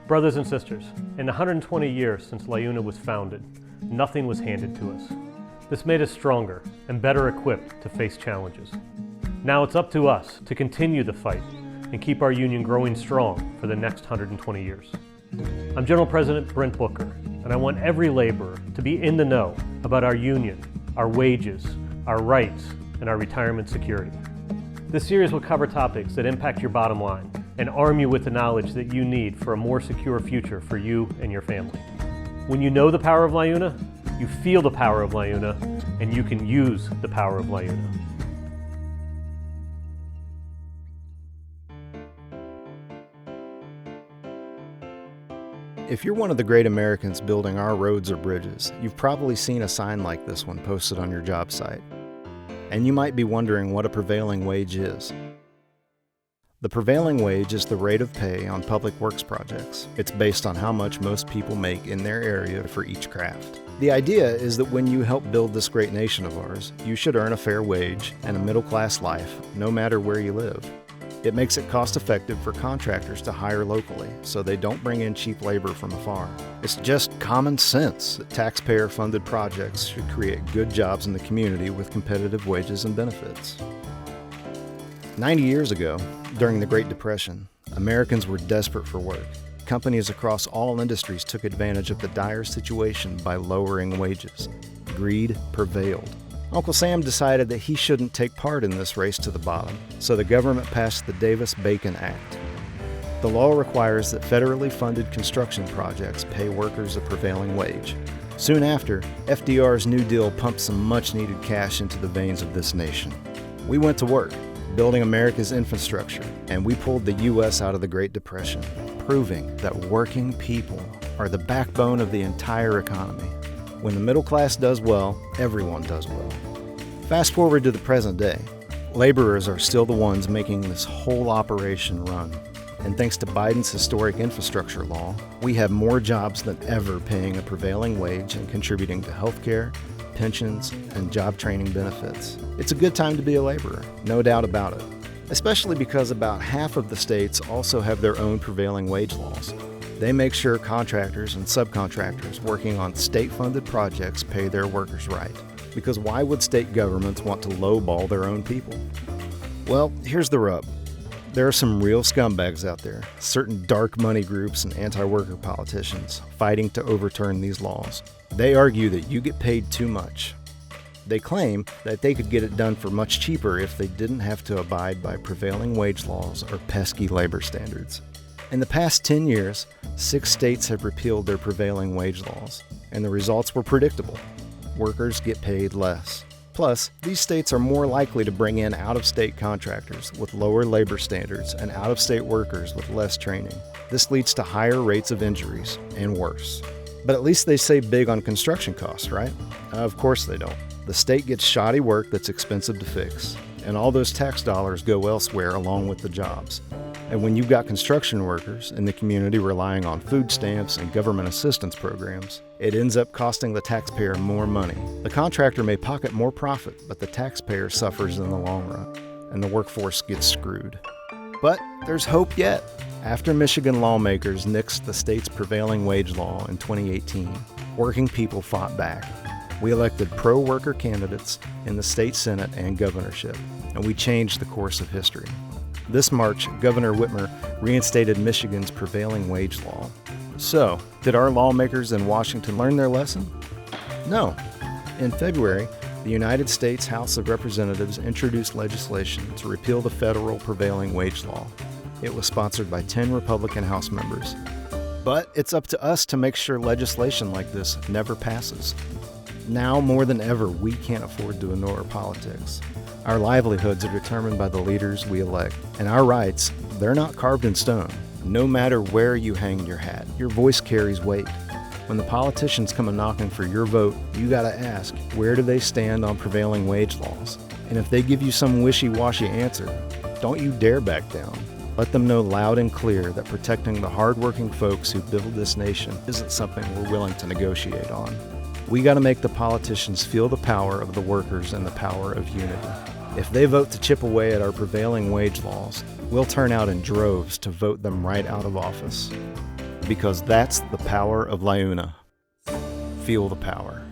Brothers and sisters, in the 120 years since LIUNA was founded, nothing was handed to us. This made us stronger and better equipped to face challenges. Now it's up to us to continue the fight and keep our union growing strong for the next 120 years. I'm General President Brent Booker, and I want every laborer to be in the know about our union, our wages, our rights, and our retirement security. This series will cover topics that impact your bottom line and arm you with the knowledge that you need for a more secure future for you and your family. When you know the power of LIUNA, you feel the power of LIUNA, and you can use the power of LIUNA. If you're one of the great Americans building our roads or bridges, you've probably seen a sign like this one posted on your job site. And you might be wondering what a prevailing wage is. The prevailing wage is the rate of pay on public works projects. It's based on how much most people make in their area for each craft. The idea is that when you help build this great nation of ours, you should earn a fair wage and a middle-class life, no matter where you live. It makes it cost-effective for contractors to hire locally, so they don't bring in cheap labor from afar. It's just common sense that taxpayer-funded projects should create good jobs in the community with competitive wages and benefits. 90 years ago, during the Great Depression, Americans were desperate for work. Companies across all industries took advantage of the dire situation by lowering wages. Greed prevailed. Uncle Sam decided that he shouldn't take part in this race to the bottom, so the government passed the Davis-Bacon Act. The law requires that federally funded construction projects pay workers a prevailing wage. Soon after, FDR's New Deal pumped some much-needed cash into the veins of this nation. We went to work, building America's infrastructure, and we pulled the U.S. out of the Great Depression, proving that working people are the backbone of the entire economy. When the middle class does well, everyone does well. Fast forward to the present day. Laborers are still the ones making this whole operation run. And thanks to Biden's historic infrastructure law, we have more jobs than ever paying a prevailing wage and contributing to healthcare, pensions, and job training benefits. It's a good time to be a laborer, no doubt about it, especially because about half of the states also have their own prevailing wage laws. They make sure contractors and subcontractors working on state-funded projects pay their workers right. Because why would state governments want to lowball their own people? Well, here's the rub. There are some real scumbags out there, certain dark money groups and anti-worker politicians, fighting to overturn these laws. They argue that you get paid too much. They claim that they could get it done for much cheaper if they didn't have to abide by prevailing wage laws or pesky labor standards. In the past 10 years, 6 states have repealed their prevailing wage laws, and the results were predictable. Workers get paid less. Plus, these states are more likely to bring in out-of-state contractors with lower labor standards and out-of-state workers with less training. This leads to higher rates of injuries, and worse. But at least they save big on construction costs, right? Of course they don't. The state gets shoddy work that's expensive to fix, and all those tax dollars go elsewhere along with the jobs. And when you've got construction workers in the community relying on food stamps and government assistance programs, it ends up costing the taxpayer more money. The contractor may pocket more profit, but the taxpayer suffers in the long run, and the workforce gets screwed. But there's hope yet. After Michigan lawmakers nixed the state's prevailing wage law in 2018, working people fought back. We elected pro-worker candidates in the state senate and governorship, and we changed the course of history. This March, Governor Whitmer reinstated Michigan's prevailing wage law. So, did our lawmakers in Washington learn their lesson? No. In February, the United States House of Representatives introduced legislation to repeal the federal prevailing wage law. It was sponsored by 10 Republican House members. But it's up to us to make sure legislation like this never passes. Now more than ever, we can't afford to ignore politics. Our livelihoods are determined by the leaders we elect, and our rights, they're not carved in stone. No matter where you hang your hat, your voice carries weight. When the politicians come a-knocking for your vote, you gotta ask, where do they stand on prevailing wage laws? And if they give you some wishy-washy answer, don't you dare back down. Let them know loud and clear that protecting the hardworking folks who build this nation isn't something we're willing to negotiate on. We gotta make the politicians feel the power of the workers and the power of unity. If they vote to chip away at our prevailing wage laws, we'll turn out in droves to vote them right out of office. because that's the power of LIUNA. Feel the power.